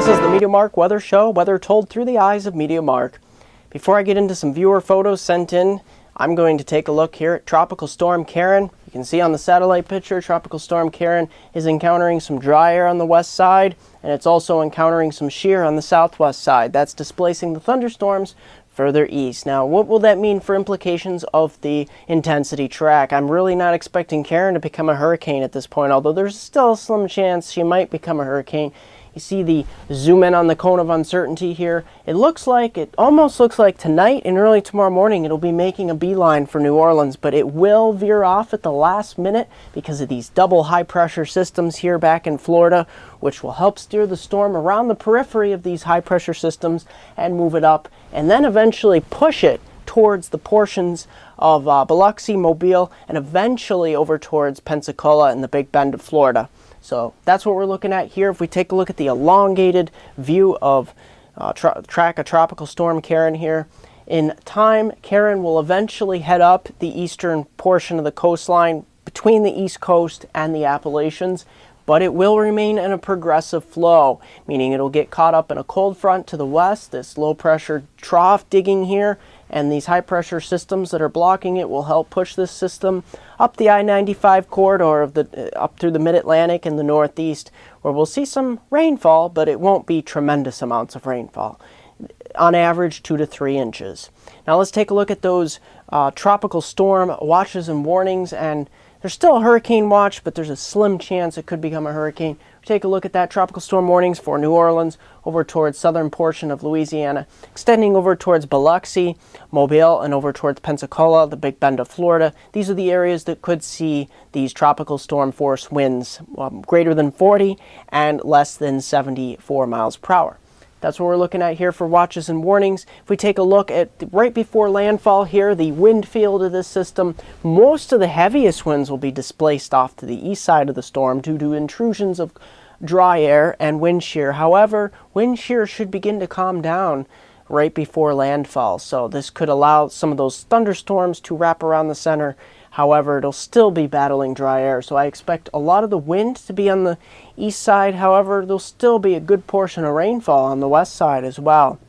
This is the MeteoMark Weather Show, weather told through the eyes of MeteoMark. Before I get into some viewer photos sent in, I'm going to take a look here at Tropical Storm Karen. You can see on the satellite picture, Tropical Storm Karen is encountering some dry air on the west side, and it's also encountering some shear on the southwest side. That's displacing the thunderstorms further east. Now, what will that mean for implications of the intensity track? I'm really not expecting Karen to become a hurricane at this point, although there's still a slim chance she might become a hurricane. You see the zoom in on the cone of uncertainty here. It almost looks like tonight and early tomorrow morning it'll be making a beeline for New Orleans, but it will veer off at the last minute because of these double high pressure systems here back in Florida, which will help steer the storm around the periphery of these high pressure systems and move it up, and then eventually push it towards the portions of Biloxi, Mobile, and eventually over towards Pensacola and the Big Bend of Florida. So that's what we're looking at here. If we take a look at the elongated view of track of Tropical Storm Karen here, in time, Karen will eventually head up the eastern portion of the coastline between the East Coast and the Appalachians, but it will remain in a progressive flow, meaning it'll get caught up in a cold front to the west, this low pressure trough digging here, and these high pressure systems that are blocking it will help push this system up the I-95 corridor up through the mid-Atlantic and the Northeast, where we'll see some rainfall, but it won't be tremendous amounts of rainfall. On average, 2 to 3 inches. Now let's take a look at those tropical storm watches and warnings, and there's still a hurricane watch, but there's a slim chance it could become a hurricane. Take a look at that tropical storm warnings for New Orleans, over towards southern portion of Louisiana, extending over towards Biloxi, Mobile, and over towards Pensacola, the Big Bend of Florida. These are the areas that could see these tropical storm force winds greater than 40 and less than 74 miles per hour. That's what we're looking at here for watches and warnings. If we take a look at right before landfall here, the wind field of this system, most of the heaviest winds will be displaced off to the east side of the storm due to intrusions of dry air and wind shear. However, wind shear should begin to calm down right before landfall. So this could allow some of those thunderstorms to wrap around the center. However, it'll still be battling dry air. So I expect a lot of the wind to be on the east side. However, there'll still be a good portion of rainfall on the west side as well.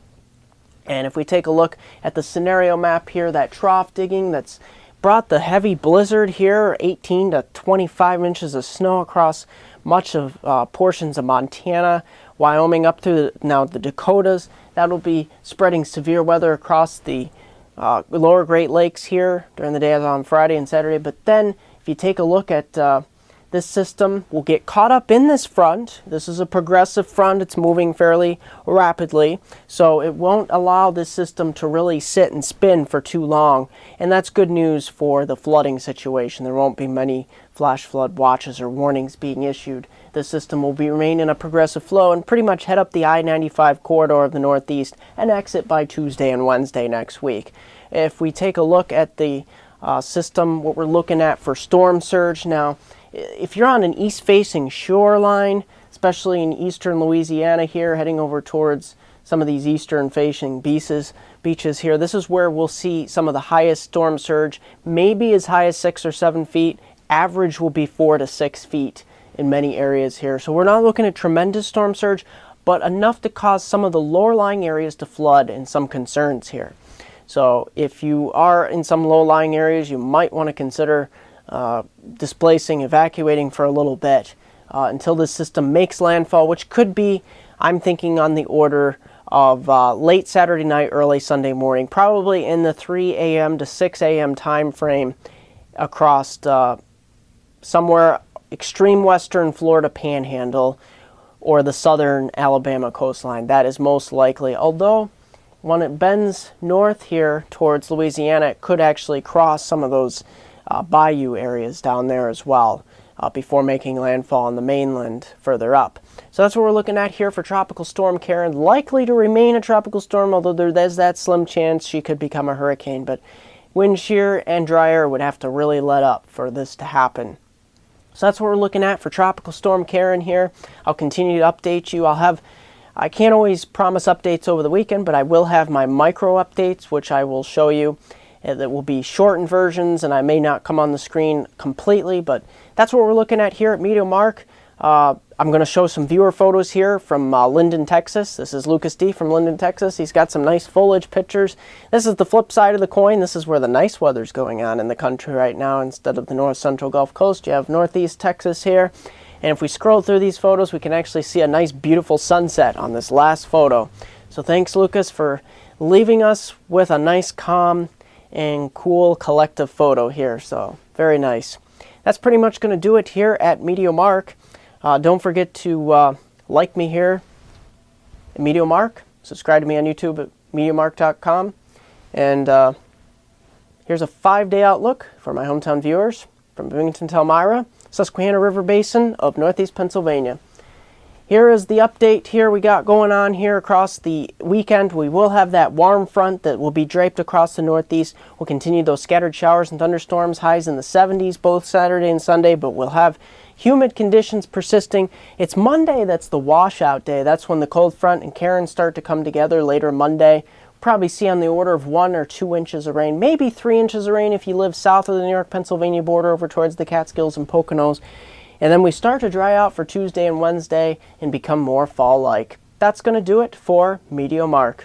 And if we take a look at the scenario map here, that trough digging that's brought the heavy blizzard here, 18 to 25 inches of snow across much of portions of Montana, Wyoming, up through now the Dakotas. That'll be spreading severe weather across the lower Great Lakes here during the day on Friday and Saturday. But then if you take a look at this system, will get caught up in this front. This is a progressive front. It's moving fairly rapidly, so it won't allow this system to really sit and spin for too long, and that's good news for the flooding situation. There won't be many flash flood watches or warnings being issued. The system will remain in a progressive flow and pretty much head up the I-95 corridor of the Northeast and exit by Tuesday and Wednesday next week. If we take a look at the system, what we're looking at for storm surge now, if you're on an east-facing shoreline, especially in eastern Louisiana here, heading over towards some of these eastern-facing beaches here, this is where we'll see some of the highest storm surge, maybe as high as 6 or 7 feet. Average will be 4 to 6 feet in many areas here. So we're not looking at tremendous storm surge, but enough to cause some of the lower-lying areas to flood and some concerns here. So if you are in some low-lying areas, you might want to consider displacing, evacuating for a little bit until this system makes landfall, which could be, I'm thinking, on the order of late Saturday night, early Sunday morning, probably in the 3 a.m. to 6 a.m. time frame across somewhere extreme western Florida panhandle or the southern Alabama coastline. That is most likely, although when it bends north here towards Louisiana, it could actually cross some of those bayou areas down there as well before making landfall on the mainland further up. So that's what we're looking at here for Tropical Storm Karen. Likely to remain a tropical storm, although there's that slim chance she could become a hurricane. But wind shear and dry air would have to really let up for this to happen. So that's what we're looking at for Tropical Storm Karen here. I'll continue to update you. I can't always promise updates over the weekend, but I will have my micro updates, which I will show you. That will be shortened versions, and I may not come on the screen completely, but that's what we're looking at here at MeteoMark. I'm going to show some viewer photos here from Linden, Texas. This is Lucas D. from Linden, Texas. He's got some nice foliage pictures. This is the flip side of the coin. This is where the nice weather's going on in the country right now. Instead of the north central Gulf Coast, you have northeast Texas here. And if we scroll through these photos, we can actually see a nice beautiful sunset on this last photo. So thanks, Lucas, for leaving us with a nice, calm, and cool collective photo here. So very nice. That's pretty much going to do it here at MeteoMark. Don't forget to like me here at MeteoMark. Subscribe to me on YouTube at MeteoMark.com. And here's a 5-day outlook for my hometown viewers from Binghamton to Elmira, Susquehanna River Basin of Northeast Pennsylvania. Here is the update here we got going on here across the weekend. We will have that warm front that will be draped across the Northeast. We'll continue those scattered showers and thunderstorms, highs in the 70s both Saturday and Sunday, but we'll have humid conditions persisting. It's Monday that's the washout day. That's when the cold front and Karen start to come together later Monday. Probably see on the order of 1 or 2 inches of rain, maybe 3 inches of rain if you live south of the New York-Pennsylvania border over towards the Catskills and Poconos. And then we start to dry out for Tuesday and Wednesday and become more fall-like. That's going to do it for MeteoMark.